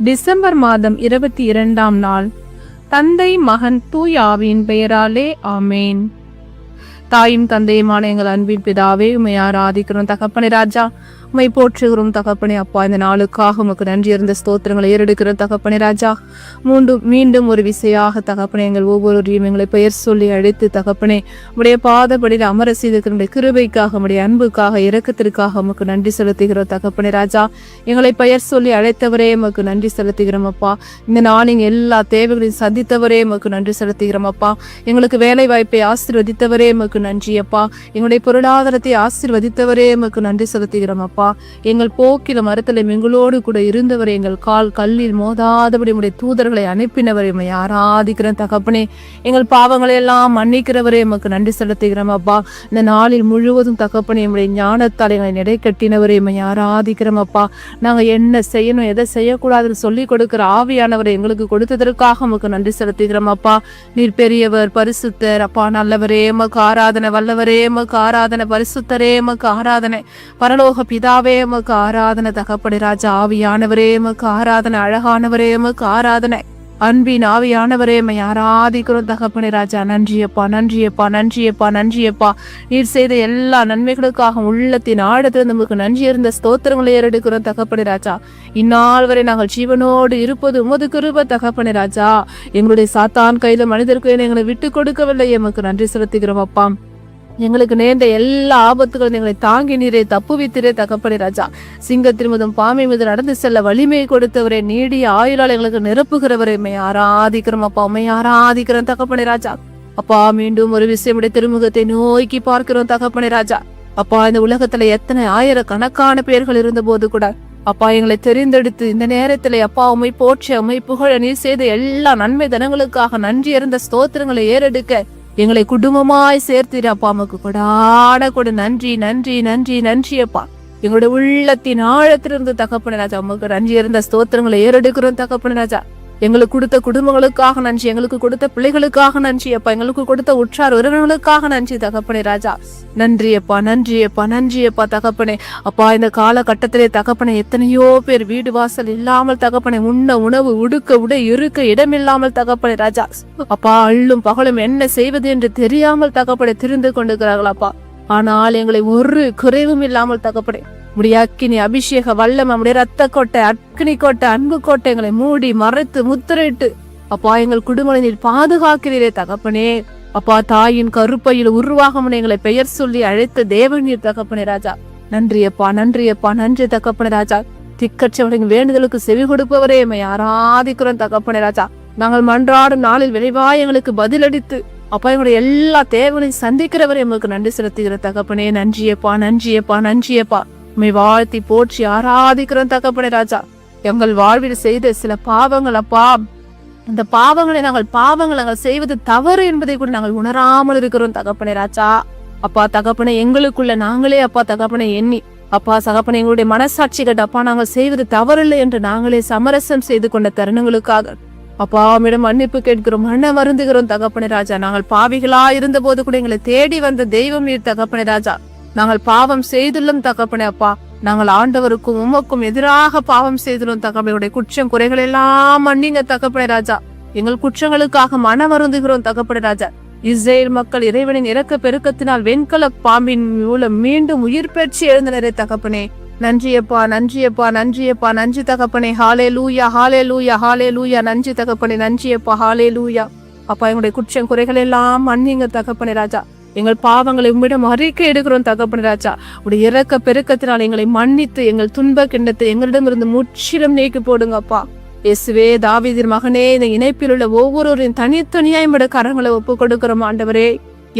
December மாதம் 22ஆம் நாள். தந்தை, மகன், தூய ஆவியின் பெயராலே ஆமேன். தாயும் தந்தையுமான எங்கள் அன்பின் பிதாவே, உம்மை ஆராதிக்கிறோம் தகப்பனே ராஜா. உம்மை போற்றுகிறோம் தகப்பனே அப்பா. இந்த நாளுக்காக உமக்கு நன்றி இருந்த ஸ்தோத்திரங்களை ஏறெடுக்கிறோம் தகப்பனே ராஜா. மீண்டும் ஒரு விசையாக தகப்பனே எங்கள் ஒவ்வொருவரையும் எங்களை பெயர் சொல்லி அழைத்து தகப்பனே உடைய பாதப்படியில் அமர செய்திருக்கிற கிருபைக்காக, உடைய அன்புக்காக, இரக்கத்திற்காக உமக்கு நன்றி செலுத்துகிறோம் தகப்பனே ராஜா. எங்களை பெயர் சொல்லி அழைத்தவரே உமக்கு நன்றி செலுத்துகிறோம் அப்பா. இந்த நாளின் எல்லா தேவைகளையும் சந்தித்தவரே உமக்கு நன்றி செலுத்துகிறோம் அப்பா. எங்களுக்கு வேலை வாய்ப்பை ஆசீர்வதித்தவரே உமக்கு நன்றி அப்பா. எங்களுடைய பொருளாதாரத்தை ஆசீர்வதித்தவரே உமக்கு நன்றி செலுத்துகிறோம் அப்பா. எங்கள் போக்கில மரத்திலும் எங்களோடு கூட இருந்தவரை, எங்கள் கால் கல்லில் மோதாதபடி உடைய தூதர்களை அனுப்பினவரை உம்மை ஆராதிக்கிறேன் தகப்பனே. எங்கள் பாவங்களை எல்லாம் மன்னிக்கிறவரே உமக்கு நன்றி செலுத்துகிறோம் அப்பா. இந்த நாளில் முழுவதும் தகப்பனே உடைய ஞானத்தால் எங்களை நடை கட்டினவரை உம்மை ஆராதிக்கிறோம் அப்பா. நாங்கள் என்ன செய்யணும், எதை செய்யக்கூடாதுன்னு சொல்லி கொடுக்கிற ஆவியானவரை எங்களுக்கு கொடுத்ததற்காக உமக்கு நன்றி செலுத்துகிறோம் அப்பா. நீர் பெரியவர், பரிசுத்தர் அப்பா, நல்லவரே உமக்கு ஆராதனை, வல்லவரே உமக்கு ஆராதனை, பரிசுத்தரே உமக்கு ஆராதனை, பரலோக பிதாவே உமக்கு ஆராதனை தகப்பனே ராஜா. ஆவியானவரே உமக்கு ஆராதனை, அழகானவரே உமக்கு ஆராதனை, அன்பின் ஆவியானவரே உம்மை ஆராதிக்கிறோம் தகப்பனே ராஜா. நன்றியப்பா, நன்றியப்பா, நன்றியப்பா, நன்றியப்பா. நீர் செய்த எல்லா நன்மைகளுக்காக உள்ளத்தின் ஆழத்தில் நமக்கு நன்றி இருந்த ஸ்தோத்திரங்களை ஏறெடுக்கிறோம் தகப்பனே ராஜா. இந்நாள் வரை நாங்கள் ஜீவனோடு இருப்பது உமது கிருபை தகப்பனே ராஜா. எங்களுடைய சாத்தான் கையில மனிதருக்கு எங்களை விட்டு கொடுக்கவில்லை, எமக்கு நன்றி செலுத்துகிறோம் அப்பா. எங்களுக்கு நேர்ந்த எல்லா ஆபத்துகளும் எங்களை தாங்கி நீரே தப்புவித்திரே தகப்பனே ராஜா. சிங்கத்தின் மீதும் பாம்பை மீது நடந்து செல்ல வலிமையை கொடுத்தவரே, நீடிய ஆயுளால் எங்களுக்கு நிரப்புகிறவரே உம்மை ஆராதிக்கிறோம் அப்பா. உம்மை ஆராதிக்கிறோம் தகப்பனே ராஜா. அப்பா, மீண்டும் ஒரு விஷயம் திருமுகத்தை நோக்கி பார்க்கிறோம் தகப்பனே ராஜா. அப்பா, இந்த உலகத்துல எத்தனை ஆயிரக்கணக்கான பேர்கள் இருந்த போது கூட அப்பா எங்களை தெரிந்தெடுத்து இந்த நேரத்துல அப்பா உம்மை போற்ற, உம்மை புகழ, நீர் செய்த எல்லா நன்மை தனங்களுக்காக நன்றி இருந்த ஸ்தோத்திரங்களை ஏறெடுக்க எங்களை குடும்பமாய் சேர்த்திரு அப்பா. நமக்கு கொடாட கொடு நன்றி, நன்றி, நன்றி, நன்றி அப்பா. எங்களுடைய உள்ளத்தின் ஆழத்திலிருந்து தகப்பனே ராஜா உமக்கு நன்றி இருந்த ஸ்தோத்திரங்களை ஏறெடுக்கிறோம் தகப்பனே ராஜா. எங்களுக்கு கொடுத்த குடும்பங்களுக்காக நன்றி, எங்களுக்கு கொடுத்த பிள்ளைகளுக்காக நன்றி அப்பா, எங்களுக்கு கொடுத்த உற்றார் உறவினர்களுக்காக நன்றி தகப்பனே ராஜா. நன்றி அப்பா, நன்றி அப்பா, நன்றி அப்பா தகப்பனே. அப்பா, இந்த காலகட்டத்திலே தகப்பனே எத்தனையோ பேர் வீடு வாசல் இல்லாமல் தகப்பனே, உண்ண உணவு, உடுக்க உடை, இருக்க இடமில்லாமல் தகப்பனே ராஜா. அப்பா, அள்ளும் பகலும் என்ன செய்வது என்று தெரியாமல் தகப்பனே திரிந்து கொண்டிருக்கிறார்கள் அப்பா. ஆனால் எங்களை ஒரு குறைவும் இல்லாமல் தகப்பனே உடைய அக்கினி அபிஷேக வல்லம், நம்முடைய ரத்த கோட்டை, அக்னி கோட்டை, அன்பு கோட்டை எங்களை மூடி மறைத்து முத்திரையிட்டு அப்பா எங்கள் குடும்பங்களை நீர் பாதுகாக்கிறீரே தகப்பனே. அப்பா, தாயின் கருப்பையில் உருவாகும் எங்களை பெயர் சொல்லி அழைத்த தேவன் நீர் தகப்பனே ராஜா. நன்றி அப்பா, நன்றி அப்பா, நன்றி தகப்பனே ராஜா. திக்கற்றவர்களின் வேண்டுதலுக்கு செவி கொடுப்பவரே உம்மை ஆராதிக்கிறோம் தகப்பனே ராஜா. நாங்கள் மன்றாடும் நாளில் விரைவாய் எங்களுக்கு பதிலளித்து அப்பா எங்களுடைய எல்லா தேவைகளையும் சந்திக்கிறவரை எங்களுக்கு நன்றி செலுத்துகிற தகப்பனே. நன்றியப்பா, நன்றியப்பா, நன்றியப்பா. உம்மை வாழ்த்தி போற்றி ஆராதிக்கிறோம் தகப்பனே ராஜா. எங்கள் வாழ்வில் செய்த சில பாவங்கள் அப்பா, இந்த பாவங்களை நாங்கள் செய்வது தவறு என்பதை கூட நாங்கள் உணராமல் இருக்கிறோம் தகப்பனே ராஜா. அப்பா தகப்பனே, எங்களுக்குள்ள நாங்களே அப்பா தகப்பனை எண்ணி அப்பா தகப்பனை எங்களுடைய மனசாட்சி கட்ட அப்பா நாங்கள் செய்வது தவறில்லை என்று நாங்களே சமரசம் செய்து கொண்ட தருணங்களுக்காக அப்பா உம்மிடம் மன்னிப்பு கேட்கிறோம், மன வருந்துகிறோம் தகப்பனே ராஜா. நாங்கள் பாவிகளா இருந்த போது கூட எங்களை தேடி வந்த தெய்வம் நீர் தகப்பனே ராஜா. நாங்கள் பாவம் செய்துள்ளோம் தகப்பனே அப்பா. நாங்கள் ஆண்டவருக்கும் உமக்கும் எதிராக பாவம் செய்துள்ளோம் தகப்பனுடைய குற்றம் குறைகள் எல்லாம் மன்னிங்க தகப்பனே ராஜா. எங்கள் குற்றங்களுக்காக மன வருந்துகிறோம் தகப்பனே ராஜா. இஸ்ரேல் மக்கள் இறைவனின் இரக்க பெருக்கத்தினால் வெண்கல பாம்பின் மூலம் மீண்டும் உயிர் பெற்று எழுந்தனரே தகப்பனே. நன்றியப்பா, நன்றியப்பா, நன்றியப்பா, நன்றி தகப்பனே. ஹalleluya, ஹalleluya, ஹalleluya. நன்றி தகப்பனே, நன்றியப்பா, ஹalleluya. அப்பா, எங்களுடைய குற்றம் குறைகள் எல்லாம் மன்னிங்க தகப்பனே ராஜா. எங்கள் பாவங்களை உம்மிடம் அறிக்கை எடுக்கிறோம் தகப்பனே ராஜா. உடைய இரக்க பெருக்கத்தினால் எங்களை மன்னித்து எங்கள் துன்ப கிண்ணத்தை எங்களிடமிருந்து முற்றிலும் நீக்கி போடுங்க அப்பா. இயேசுவே, தாவீதின் மகனே, இந்த இணைப்பில் உள்ள ஒவ்வொருவரின் தனித்தனியாய் உம்முடைய கரங்களை ஒப்பு கொடுக்கிறோம் ஆண்டவரே.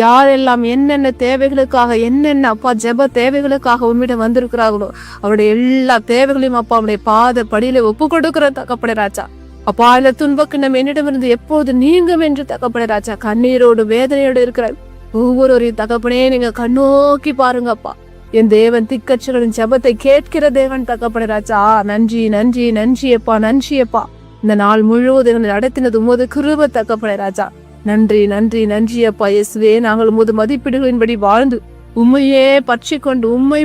யாரெல்லாம் என்னென்ன தேவைகளுக்காக என்னென்ன அப்பா ஜெப தேவைகளுக்காக உம்மிடம் வந்திருக்கிறார்களோ அவருடைய எல்லா தேவைகளையும் அப்பா உடைய பாத படியில ஒப்பு கொடுக்கிற தகப்பனே ராஜா. அப்பா, இல்ல துன்பக்கு நம்ம என்னிடமிருந்து எப்போது நீங்கும் என்று தகப்பனே ராஜா. கண்ணீரோடு வேதனையோடு இருக்கிற ஒவ்வொருவரையும் தகப்பனே நீங்க கண்ணோக்கி பாருங்கப்பா. என் தேவன் திக்கற்றவரின் ஜெபத்தை கேட்கிற தேவன் தகப்பனே ராஜா. நன்றி, நன்றி, நன்றியப்பா, நன்றியப்பா. இந்த நாள் முழுவதும் நடத்தினது உமது கிருபை தகப்பனே ராஜா. நன்றி, நன்றி, நன்றியப்பா. இயேசுவே, நாங்கள் உமது மதிப்பீடுகளின்படி வாழ்ந்து உம்மையே பற்றி கொண்டு உம்மை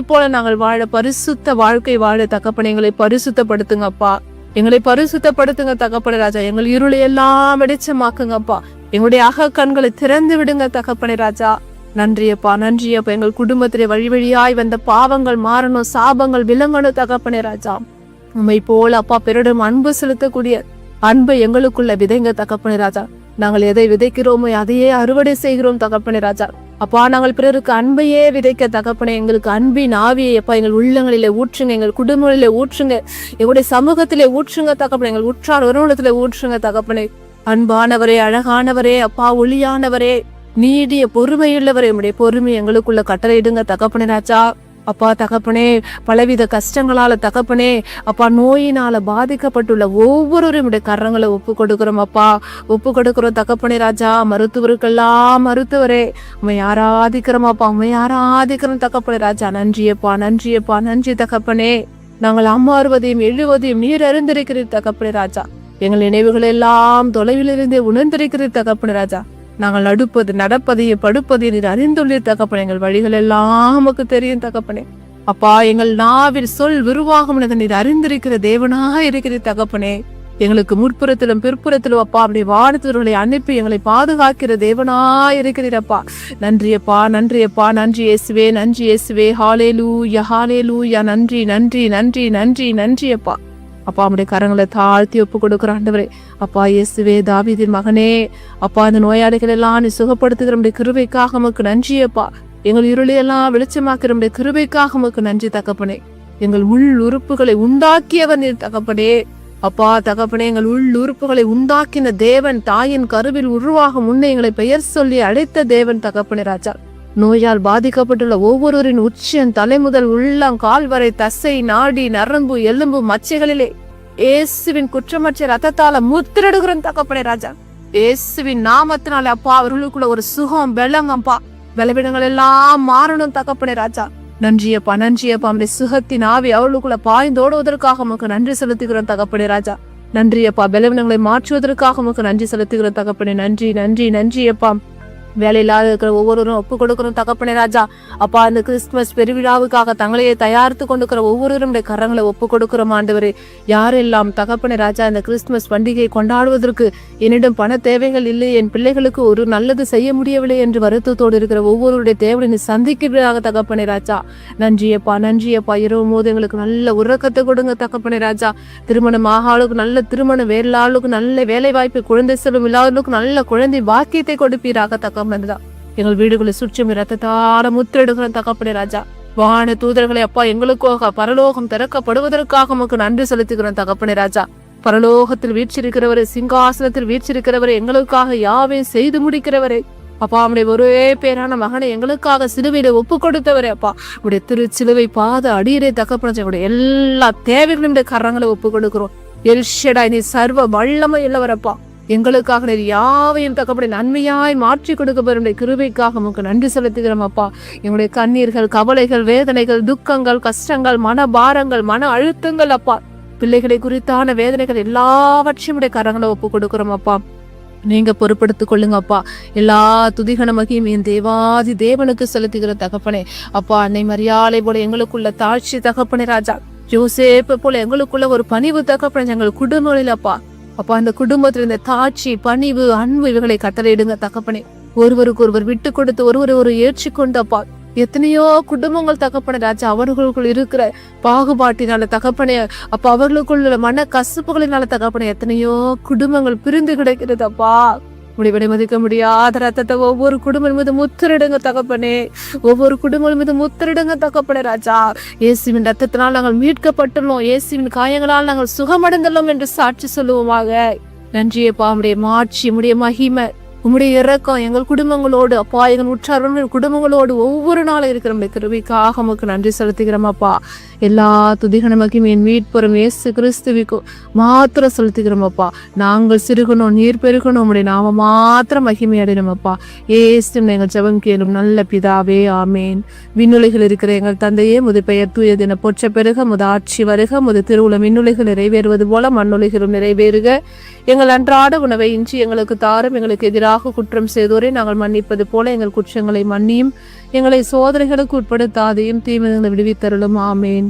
போல நாங்கள் வாழ பரிசுத்த வாழ்க்கை வாழ தகப்பனே எங்களை பரிசுத்தப்படுத்துங்கப்பா. எங்களை பரிசுத்தப்படுத்துங்க தகப்பனே ராஜா. எங்கள் இருளை எல்லாம் வெளிச்சமாக்குங்கப்பா. எங்களுடைய அக கண்களை திறந்து விடுங்க தகப்பனே ராஜா. நன்றியப்பா, நன்றியப்பா. எங்கள் குடும்பத்திலே வழி வழியாய் வந்த பாவங்கள் மாறணும், சாபங்கள் விலங்கணும் தகப்பனே ராஜா. உண்மை போல அப்பா பிறரிடம் அன்பு செலுத்தக்கூடிய அன்பை எங்களுக்குள்ள விதைங்க தகப்பனே ராஜா. நாங்கள் எதை விதைக்கிறோமோ அதையே அறுவடை செய்கிறோம் தகப்பனே ராஜா. அப்பா நாங்கள் பிறருக்கு அன்பையே விதைக்க தகப்பனே, எங்களுக்கு அன்பின் ஆவியை அப்பா எங்கள் உள்ளங்களிலே ஊற்றுங்க, எங்கள் குடும்பங்களிலே ஊற்றுங்க, எங்களுடைய சமூகத்திலே ஊற்றுங்க தகப்பனே, எங்கள் உற்றார் உறவினத்திலே ஊற்றுங்க தகப்பனே. அன்பானவரே, அழகானவரே, அப்பா ஒளியானவரே, நீடிய பொறுமையுள்ளவரே, உடைய பொறுமை எங்களுக்குள்ள கட்டளையிடுங்க தகப்பனே ராஜா. அப்பா தகப்பனே, பலவித கஷ்டங்களால தகப்பனே, அப்பா நோயினால பாதிக்கப்பட்டுள்ள ஒவ்வொருவரும் கரங்களை ஒப்பு கொடுக்கிறோம் அப்பா, ஒப்பு கொடுக்கிறோம் தகப்பனே ராஜா. மருத்துவருக்கெல்லாம் மருத்துவரே உண்மை ஆராதிக்கிறோம் அப்பா, உண்மை ஆராதிக்கிறோம் தகப்பனே ராஜா. நன்றியப்பா, நன்றியப்பா, நன்றி தகப்பனே. நாங்கள் அம்மாறுவதையும் எழுவதையும் நீர் அறிந்திருக்கிறீர் தகப்பனே ராஜா. எங்கள் நினைவுகள் எல்லாம் தொலைவிலிருந்தே உணர்ந்திருக்கிறீர் தகப்பனே ராஜா. நாங்கள் நடுப்பது நடப்பதையும் படுப்பதையும் நீர் அறிந்துள்ளீர் தகப்பனே. எங்கள் வழிகள் எல்லாம் நமக்கு தெரியும் தகப்பனே. அப்பா எங்கள் நாவில் சொல் விருவாகும் நீர் அறிந்திருக்கிற தேவனாக இருக்கிற தகப்பனே. எங்களுக்கு முற்புறத்திலும் பிற்புறத்திலும் அப்பா அப்படி வானத்தவர்களை அனுப்பி எங்களை பாதுகாக்கிற தேவனா இருக்கிறீரப்பா. நன்றியப்பா, நன்றியப்பா, நன்றி இயேசுவே, நன்றி இயேசுவே. ஹல்லேலூயா, ஹல்லேலூயா. நன்றி, நன்றி, நன்றி, நன்றி, நன்றியப்பா. அப்பா நம்முடைய கரங்களை தாழ்த்தி ஒப்பு கொடுக்குற ஆண்டவரே. அப்பா இயேசுவே, தாவீதின் மகனே, அப்பா அந்த நோயாளிகள் எல்லாம் நீ சுகப்படுத்துகிற நம்முடைய கிருபைக்காக உமக்கு நன்றியப்பா. எங்கள் இருளையெல்லாம் வெளிச்சமாக்குற நம்முடைய கிருபைக்காக உமக்கு நன்றி தகப்பனே. எங்கள் உள் உறுப்புகளை உண்டாக்கியவர் நீர் தகப்பனே. அப்பா தகப்பனே, எங்கள் உள் உறுப்புகளை உண்டாக்கின தேவன், தாயின் கருவில் உருவாக முன்னே எங்களை பெயர் சொல்லி அழைத்த தேவன் தகப்பனே ராஜா. நோயால் பாதிக்கப்பட்டுள்ள ஒவ்வொருவரின் உச்சியன் தலை முதல் உள்ளம் கால் வரை தசை நாடி நரம்பு எலும்பு மச்சைகளிலே இயேசுவின் குற்றமற்ற ரத்தத்தால முத்திரடுகிறோம் தகப்பனே ராஜா. இயேசுவின் நாமத்தினாலே அப்பா அவர்களுக்குள்ள ஒரு சுகம் பெலங்கப்பா, பலவீனங்கள் எல்லாம் மாறணும் தகப்பனே ராஜா. நன்றியப்பா, நன்றியப்பா. நம்முடைய சுகத்தின் ஆவி அவர்களுக்குள்ள பாய்ந்தோடுவதற்காக உமக்கு நன்றி செலுத்துகிறோம் தகப்பனே ராஜா. நன்றியப்பா. பலவீனங்களை மாற்றுவதற்காக உமக்கு நன்றி செலுத்துகிறோம் தகப்பனே. நன்றி, நன்றி, நன்றியப்பா. வேலையில்லாத இருக்கிற ஒவ்வொருவரும் ஒப்பு கொடுக்கணும் தகப்பனே ராஜா. அப்பா அந்த கிறிஸ்துமஸ் பெருவிழாவுக்காக தங்களையே தயாரித்து கொண்டுக்கிற ஒவ்வொருவரும் கரங்களை ஒப்பு கொடுக்கிறோம் ஆண்டவரே. யாரெல்லாம் தகப்பனே ராஜா இந்த கிறிஸ்துமஸ் பண்டிகையை கொண்டாடுவதற்கு என்னிடம் பண தேவைகள் இல்லை, என் பிள்ளைகளுக்கு ஒரு நல்லது செய்ய முடியவில்லை என்று வருத்தத்தோடு இருக்கிற ஒவ்வொருவருடைய தேவையை சந்திக்கிறதாக தகப்பனே ராஜா. நன்றியப்பா, நன்றியப்பா. இரவு போது எங்களுக்கு நல்ல உறக்கத்தை கொடுங்க தகப்பனே ராஜா. திருமணம் ஆகாளுக்கு நல்ல திருமணம், வேளாளுக்கு நல்ல வேலை வாய்ப்பு, குழந்தை செல்வம் இல்லாதவர்களுக்கு நல்ல குழந்தை பாக்கியத்தை கொடுப்பீராக தகப்பனே. எங்கள் வீடுகளை சுற்றும் இரத்தத்தால முத்திரிடுகிற தகப்பனே ராஜா. வான தூதர்களை அப்பா எங்களுக்காக பரலோகம் திறக்கப்படுவதற்காக உமக்கு நன்றி செலுத்துகிறோம் தகப்பனே ராஜா. பரலோகத்தில் வீற்றிருக்கிறவரே, சிங்காசனத்தில் வீற்றிருக்கிறவரே, எங்களுக்காக யாவே செய்து முடிக்கிறவரே அப்பா. நம்முடைய ஒரே பேரான மகனை எங்களுக்காக சிலுவையில ஒப்பு கொடுத்தவரே அப்பா. உடைய திரு சிலுவை பாத அடியரே தகப்பனே. எல்லா தேவைகளும் கரங்களை ஒப்பு கொடுக்கிறோம். எல் ஷடாய், நீ சர்வ வல்லமை உள்ளவரப்பா. எங்களுக்காக நீர் யாவையும் தகப்பனே நன்மையாய் மாற்றி கொடுக்க பெறும் கிருபைக்காக உமக்கு நன்றி செலுத்துகிறோம் அப்பா. எங்களுடைய கண்ணீர்கள், கவலைகள், வேதனைகள், துக்கங்கள், கஷ்டங்கள், மன பாரங்கள், மன அழுத்தங்கள் அப்பா, பிள்ளைகளை குறித்தான வேதனைகள் எல்லாவற்றையும் கரங்களை ஒப்பு கொடுக்கிறோம் அப்பா. நீங்க பொறுப்படுத்திக் கொள்ளுங்க அப்பா. எல்லா துதிகன மகிமையும் என் தேவாதி தேவனுக்கு செலுத்துகிற தகப்பனே அப்பா. அன்னை மரியாதை போல எங்களுக்குள்ள தாழ்ச்சி தகப்பனே ராஜா. யோசேப்பு போல எங்களுக்குள்ள ஒரு பணிவு தகப்பனே எங்கள் குடும்பங்களில் அப்பா. அப்பா அந்த குடும்பத்துல இந்த தாட்சி, பணிவு, அன்பு இவைகளை கட்டளையிடுங்க தகப்பனே. ஒருவருக்கு ஒருவர் விட்டு கொடுத்து ஒருவரை ஒரு ஏற்றுக்கொண்டு அப்பா. எத்தனையோ குடும்பங்கள் தகப்பனே ராஜா அவர்களுக்குள் இருக்கிற பாகுபாட்டினால தகப்பனே அப்ப அவர்களுக்குள்ள மன கசப்புகளினால தகப்பனே எத்தனையோ குடும்பங்கள் பிரிந்து கிடைக்கிறது அப்பா. முடிவடை மதிக்க முடியாத ரத்தத்தை ஒவ்வொரு குடும்பம் மீது முத்திரிடுங்க தகப்பனே. ஒவ்வொரு குடும்பம் மீது முத்திரிடுங்க தகப்பனே ராஜா. இயேசுவின் ரத்தத்தினால் நாங்கள் மீட்கப்பட்டுள்ளோம், இயேசுவின் காயங்களால் நாங்கள் சுகமடைந்துள்ளோம் என்று சாட்சி சொல்லுவோமாக. நன்றியப்பா. உம்முடைய மாட்சி, உம்முடைய மகிமை, உம்முடைய இரக்கம் எங்கள் குடும்பங்களோடு அப்பா, எங்கள் உற்றார்கள் குடும்பங்களோடு ஒவ்வொரு நாளும் இருக்கிற கிருபைக்காக உமக்கு நன்றி செலுத்துகிறோம் அப்பா. எல்லா துதிகன மகிமையும் என் மீட்பெறும் இயேசு கிறிஸ்துவுக்கும் மாத்திரம் செலுத்துகிறோம் அப்பா. நாங்கள் சிறுகணும், நீர் பெருகணும், உம்முடைய நாம மாத்திரம் மகிமை அடையணும் அப்பா. ஏசு எங்கள் ஜெபம் கேளும் நல்ல பிதாவே, ஆமேன். விண்ணுலைகள் இருக்கிற எங்கள் தந்தையே, முது பெயர் தூயது என போற்ற பெருக, முது ஆட்சி வருக, முது திருவுள விண்ணுலைகள் நிறைவேறுவது போல மண்ணுலைகளும் நிறைவேறுக. எங்கள் அன்றாட உணவை இன்றி எங்களுக்கு தாரும். எங்களுக்கு எதிராக குற்றம் செய்தோரை நாங்கள் மன்னிப்பது போல எங்கள் குற்றங்களை மன்னியும். எங்களை சோதனைகளுக்கு உட்படுத்தாதையும் தீமைகளை விடுவித்தருளும். ஆமேன்.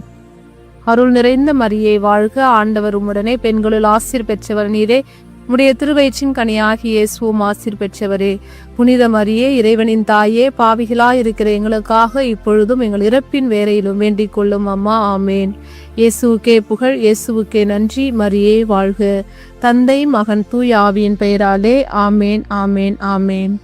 அருள் நிறைந்த மரியே வாழ்க, ஆண்டவர் உம்முடனே, பெண்களுள் ஆசீர் பெற்றவர் நீரே. உம்முடைய திருவயிற்றின் கனியாகிய இயேசுவும் ஆசீர் பெற்றவரே. புனித மரியே, இறைவனின் தாயே, பாவிகளாயிருக்கிற எங்களுக்காக இப்பொழுதும் எங்கள் இறப்பின் வேளையிலும் வேண்டிக் கொள்ளும் அம்மா. ஆமேன். இயேசுவுக்கே புகழ், இயேசுவுக்கே நன்றி. மரியே வாழ்க. தந்தை, மகன், தூய ஆவியின் பெயராலே. ஆமேன், ஆமேன், ஆமேன்.